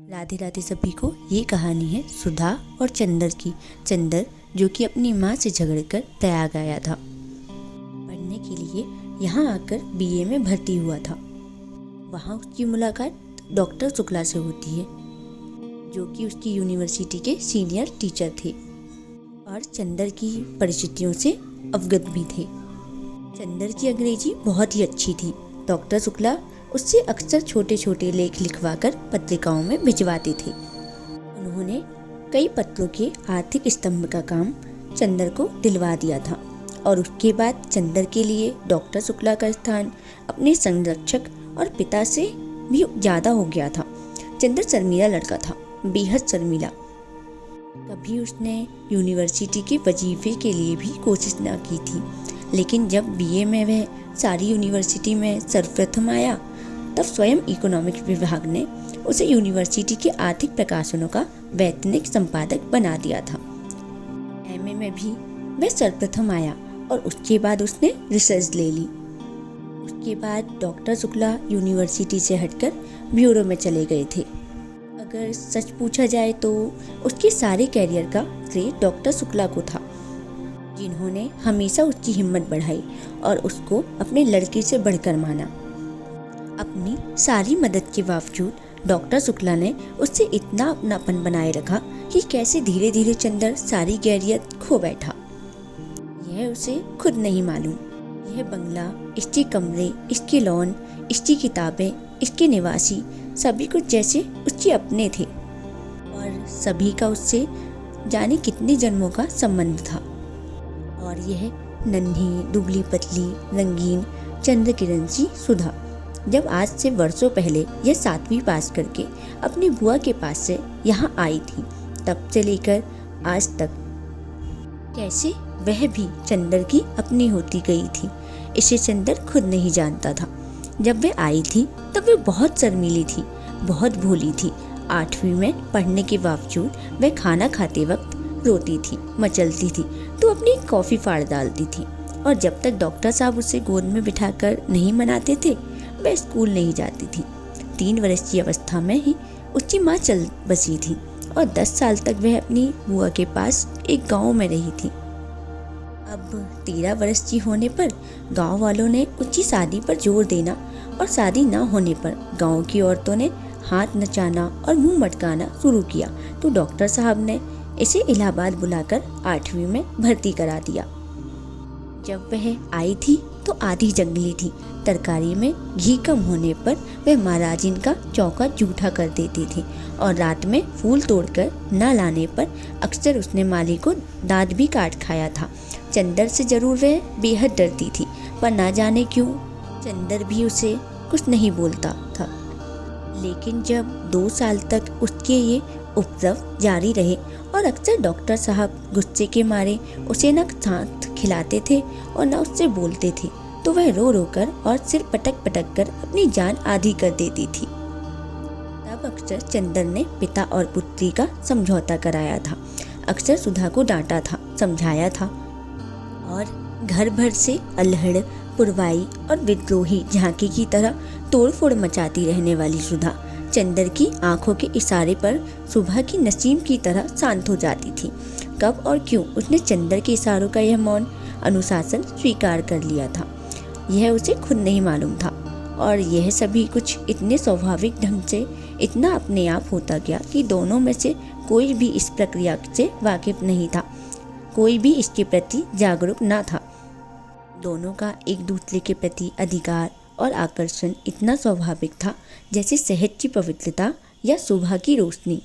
राधे राधे सभी को। ये कहानी है सुधा और चंदर की। चंदर जो कि अपनी माँ से झगड़कर प्रयाग आया था पढ़ने के लिए, यहाँ आकर बीए में भर्ती हुआ था। वहाँ उसकी मुलाकात डॉक्टर शुक्ला से होती है, जो कि उसकी यूनिवर्सिटी के सीनियर टीचर थे और चंदर की परिस्थितियों से अवगत भी थे। चंदर की अंग्रेजी बहुत ही अच्छी थी। डॉक्टर शुक्ला उससे अक्सर छोटे छोटे लेख लिखवाकर पत्रिकाओं में भिजवाते थे। उन्होंने कई पत्रों के आर्थिक स्तंभ का काम चंदर को दिलवा दिया था और उसके बाद चंदर के लिए डॉक्टर शुक्ला का स्थान अपने संरक्षक और पिता से भी ज़्यादा हो गया था। चंदर शर्मीला लड़का था, बेहद शर्मीला। कभी उसने यूनिवर्सिटी के वजीफे के लिए भी कोशिश न की थी, लेकिन जब बीए में वह सारी यूनिवर्सिटी में सर्वप्रथम आया, तब स्वयं इकोनॉमिक्स विभाग ने उसे यूनिवर्सिटी के आर्थिक प्रकाशनों का वैतनिक संपादक बना दिया था। एमए में भी वह सर्वप्रथम आया और उसके बाद उसने रिसर्च ले ली। उसके बाद डॉक्टर शुक्ला यूनिवर्सिटी से हटकर ब्यूरो में चले गए थे। अगर सच पूछा जाए तो उसके सारे कैरियर का श्रेय डॉक्टर शुक्ला को था, जिन्होंने हमेशा उसकी हिम्मत बढ़ाई और उसको अपने लड़के से बढ़कर माना। अपनी सारी मदद के बावजूद डॉक्टर शुक्ला ने उससे इतना अपनापन बनाए रखा कि कैसे धीरे धीरे चंदर सारी कैरियर खो बैठा, यह उसे खुद नहीं मालूम। यह बंगला, इसके कमरे, इसके लॉन, इसकी किताबें, इसके निवासी, सभी कुछ जैसे उसके अपने थे और सभी का उससे जाने कितने जन्मों का संबंध था। और यह नन्ही दुबली पतली रंगीन चंद्र किरण सी सुधा जब आज से वर्षों पहले यह 7वीं पास करके अपनी बुआ के पास से यहाँ आई थी, तब से लेकर आज तक कैसे वह भी चंदर की अपनी होती गई थी, इसे चंदर खुद नहीं जानता था। जब वह आई थी तब वह बहुत शर्मीली थी, बहुत भोली थी। 8वीं में पढ़ने के बावजूद वह खाना खाते वक्त रोती थी, मचलती थी तो अपनी कॉफ़ी फाड़ डालती थी। और जब तक डॉक्टर साहब उसे गोद में बिठाकर नहीं मनाते थे, वह स्कूल नहीं जाती थी। 3 वर्ष की अवस्था में ही उसकी माँ चल बसी थी और 10 साल तक वह अपनी बुआ के पास एक गांव में रही थी। अब 13 वर्ष की होने पर गांव वालों ने उसकी शादी पर जोर देना और शादी न होने पर गांव की औरतों ने हाथ नचाना और मुंह मटकाना शुरू किया, तो डॉक्टर साहब ने इसे इलाहाबाद बुलाकर 8वीं में भर्ती करा दिया। जब वह आई थी तो आधी जंगली थी। तरकारी में घी कम होने पर वह महाराजिन का चौका जूठा कर देती थी और रात में फूल तोड़कर न लाने पर अक्सर उसने माली को दांत भी काट खाया था। चंदर से जरूर वह बेहद डरती थी, पर ना जाने क्यों चंदर भी उसे कुछ नहीं बोलता था। लेकिन जब 2 साल तक उसके ये उपद्रव जारी रहे और अक्सर डॉक्टर साहब गुस्से के मारे उसे न साथ खिलाते थे और न उससे बोलते थे, तो वह रो रो कर और सिर पटक पटक कर अपनी जान आधी कर देती थी। तब अक्सर चंदर ने पिता और पुत्री का समझौता कराया था, अक्सर सुधा को डांटा था, समझाया था। और घर भर से अल्हड़, पुरवाई और विद्रोही झांकी की तरह तोड़फोड़ मचाती रहने वाली सुधा चंदर की आंखों के इशारे पर सुबह की नसीम की तरह शांत हो जाती थी। कब और क्यों उसने चंदर के इशारों का यह मौन अनुशासन स्वीकार कर लिया था, यह उसे खुद नहीं मालूम था। और यह सभी कुछ इतने स्वाभाविक ढंग से, इतना अपने आप होता गया कि दोनों में से कोई भी इस प्रक्रिया से वाकिफ नहीं था, कोई भी इसके प्रति जागरूक न था। दोनों का एक दूसरे के प्रति अधिकार और आकर्षण इतना स्वाभाविक था जैसे शहद की पवित्रता या सुबह की रोशनी।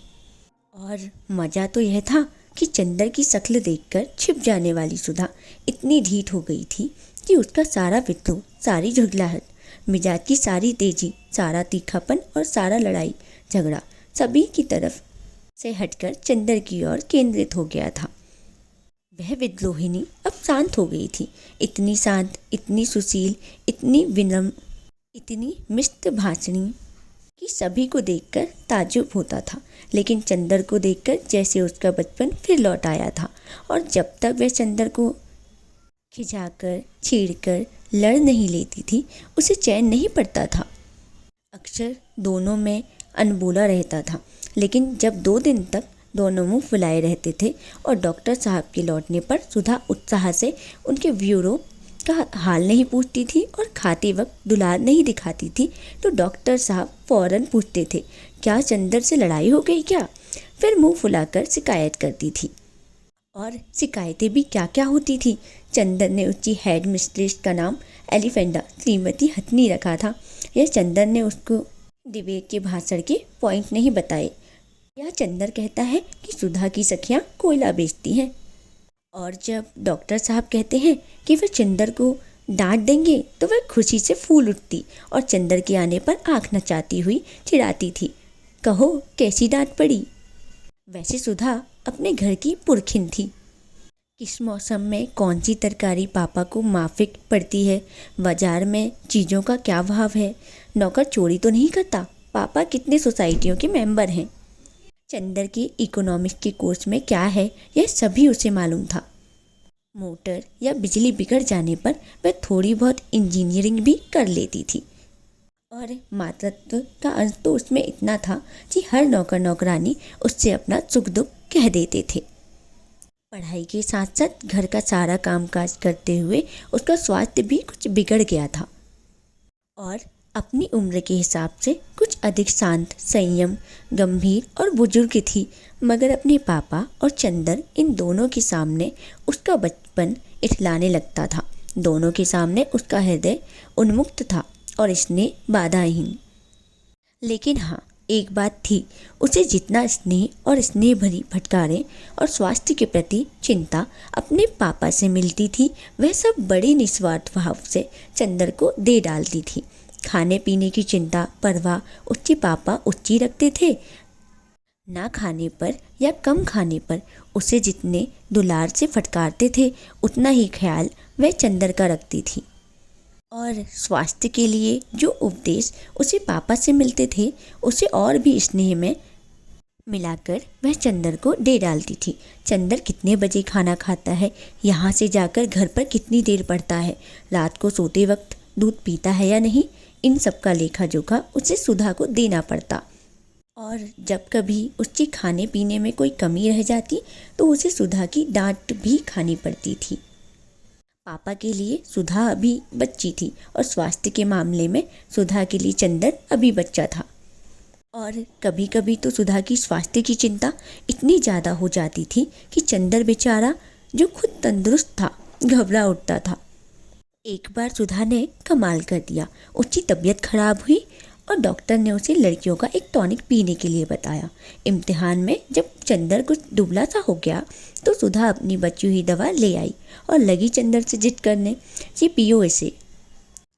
और मज़ा तो यह था कि चंदर की शक्ल देखकर छिप जाने वाली सुधा इतनी ढीठ हो गई थी कि उसका सारा विद्रोह, सारी झुगलाहट, मिजाज की सारी तेजी, सारा तीखापन और सारा लड़ाई झगड़ा सभी की तरफ से हटकर चंदर की ओर केंद्रित हो गया था। वह विद्रोहिनी अब शांत हो गई थी, इतनी शांत, इतनी सुशील, इतनी विनम्र, इतनी मिष्ट भाषणी कि सभी को देखकर ताज्जुब होता था। लेकिन चंदर को देखकर जैसे उसका बचपन फिर लौट आया था। और जब तक वह चंदर को खिंचाकर, छेड़कर लड़ नहीं लेती थी, उसे चैन नहीं पड़ता था। अक्सर दोनों में अनबोला रहता था। लेकिन जब 2 दिन तक दोनों मुंह फुलाए रहते थे और डॉक्टर साहब के लौटने पर सुधा उत्साह से उनके ब्यूरो का हाल नहीं पूछती थी और खाते वक्त दुलार नहीं दिखाती थी, तो डॉक्टर साहब फौरन पूछते थे, क्या चंदर से लड़ाई हो गई क्या? फिर मुंह फुलाकर शिकायत करती थी। और शिकायतें भी क्या क्या होती थी। चंदर ने उसकी हेड मिस्ट्रेस का नाम एलिफेंडा श्रीमती हथनी रखा था। यह चंदर ने उसको डिबेट के भाषण के पॉइंट नहीं बताए। यह चंदर कहता है कि सुधा की सखियां कोयला बेचती हैं, और जब डॉक्टर साहब कहते हैं कि वे चंदर को डांट देंगे तो वह खुशी से फूल उठती और चंदर के आने पर आंख नचाती हुई चिढ़ाती थी, कहो कैसी डांट पड़ी। वैसे सुधा अपने घर की पुरखिन थी। किस मौसम में कौन सी तरकारी पापा को माफिक पड़ती है, बाजार में चीज़ों का क्या भाव है, नौकर चोरी तो नहीं करता, पापा कितने सोसाइटियों के मेंबर हैं, चंदर के इकोनॉमिक्स के कोर्स में क्या है, यह सभी उसे मालूम था। मोटर या बिजली बिगड़ जाने पर वह थोड़ी बहुत इंजीनियरिंग भी कर लेती थी। और मातृत्व का अंश तो उसमें इतना था कि हर नौकर नौकरानी उससे अपना सुख दुख कह देते थे। पढ़ाई के साथ साथ घर का सारा कामकाज करते हुए उसका स्वास्थ्य भी कुछ बिगड़ गया था और अपनी उम्र के हिसाब से कुछ अधिक शांत, संयम, गंभीर और बुजुर्ग थी। मगर अपने पापा और चंदर इन दोनों के सामने उसका बचपन इठलाने लगता था। दोनों के सामने उसका हृदय उन्मुक्त था और स्नेह बाधाहीन। लेकिन हाँ, एक बात थी, उसे जितना स्नेह और स्नेह भरी फटकारें और स्वास्थ्य के प्रति चिंता अपने पापा से मिलती थी, वह सब बड़ी निस्वार्थ भाव से चंदर को दे डालती थी। खाने पीने की चिंता परवाह उसके पापा उच्ची रखते थे। ना खाने पर या कम खाने पर उसे जितने दुलार से फटकारते थे, उतना ही ख्याल वह चंदर का रखती थी। और स्वास्थ्य के लिए जो उपदेश उसे पापा से मिलते थे, उसे और भी स्नेह में मिलाकर वह चंदर को दे डालती थी। चंदर कितने बजे खाना खाता है, यहाँ से जाकर घर पर कितनी देर पड़ता है, रात को सोते वक्त दूध पीता है या नहीं, इन सब का लेखा जोखा उसे सुधा को देना पड़ता। और जब कभी उसके खाने पीने में कोई कमी रह जाती तो उसे सुधा की डांट भी खानी पड़ती थी। पापा के लिए सुधा अभी बच्ची थी और स्वास्थ्य के मामले में सुधा के लिए चंदर अभी बच्चा था। और कभी कभी तो सुधा की स्वास्थ्य की चिंता इतनी ज़्यादा हो जाती थी कि चंदर बेचारा जो खुद तंदुरुस्त था घबरा उठता था। एक बार सुधा ने कमाल कर दिया। उसकी तबीयत खराब हुई और डॉक्टर ने उसे लड़कियों का एक टॉनिक पीने के लिए बताया। इम्तिहान में जब चंदर कुछ दुबला सा हो गया तो सुधा अपनी बची हुई दवा ले आई और लगी चंदर से जिद करने, ये पियो इसे।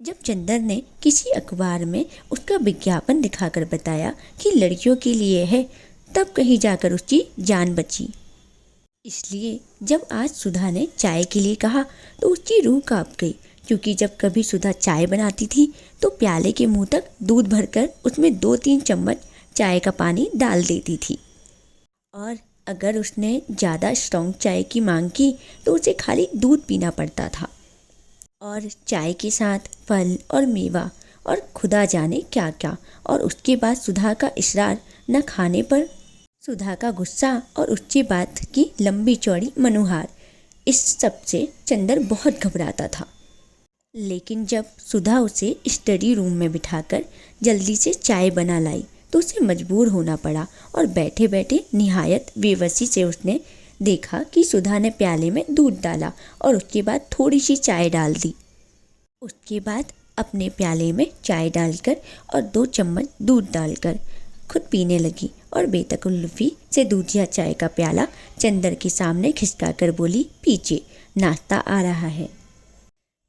जब चंदर ने किसी अखबार में उसका विज्ञापन दिखाकर बताया कि लड़कियों के लिए है, तब कहीं जाकर उसकी जान बची। इसलिए जब आज सुधा ने चाय के लिए कहा तो उसकी रूह कांप गई, क्योंकि जब कभी सुधा चाय बनाती थी तो प्याले के मुंह तक दूध भरकर उसमें 2-3 चम्मच चाय का पानी डाल देती थी। और अगर उसने ज़्यादा स्ट्रॉन्ग चाय की मांग की तो उसे खाली दूध पीना पड़ता था। और चाय के साथ फल और मेवा और खुदा जाने क्या क्या। और उसके बाद सुधा का इसरार न खाने पर, सुधा का गुस्सा और उसके बाद की लंबी चौड़ी मनुहार, इस सब से चंदर बहुत घबराता था। लेकिन जब सुधा उसे स्टडी रूम में बिठाकर जल्दी से चाय बना लाई तो उसे मजबूर होना पड़ा। और बैठे बैठे निहायत बेबसी से उसने देखा कि सुधा ने प्याले में दूध डाला और उसके बाद थोड़ी सी चाय डाल दी। उसके बाद अपने प्याले में चाय डालकर और 2 चम्मच दूध डालकर खुद पीने लगी और बेतकल्लुफ़ी से दूधिया चाय का प्याला चंदर के सामने खिसका कर बोली, पीछे नाश्ता आ रहा है।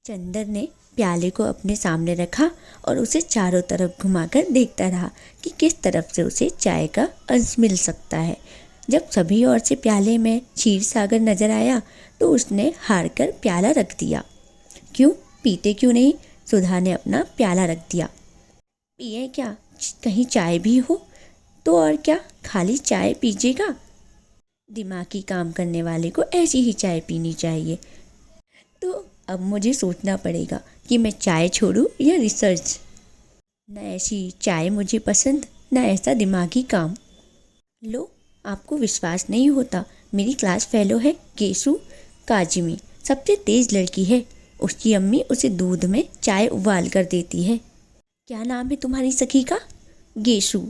चंदर ने प्याले को अपने सामने रखा और उसे चारों तरफ घुमाकर देखता रहा कि किस तरफ से उसे चाय का अंश मिल सकता है। जब सभी ओर से प्याले में क्षीर सागर नजर आया तो उसने हार कर प्याला रख दिया। क्यों पीते क्यों नहीं? सुधा ने अपना प्याला रख दिया। पिए क्या, कहीं चाय भी हो तो? और क्या खाली चाय पीजिएगा? दिमागी काम करने वाले को ऐसी ही चाय पीनी चाहिए। तो अब मुझे सोचना पड़ेगा कि मैं चाय छोड़ूं या रिसर्च। न ऐसी चाय मुझे पसंद ना ऐसा दिमागी काम। लो, आपको विश्वास नहीं होता, मेरी क्लास फेलो है गेसु काजिमी, सबसे तेज लड़की है। उसकी अम्मी उसे दूध में चाय उबाल कर देती है। क्या नाम है तुम्हारी सखी का? गेसु।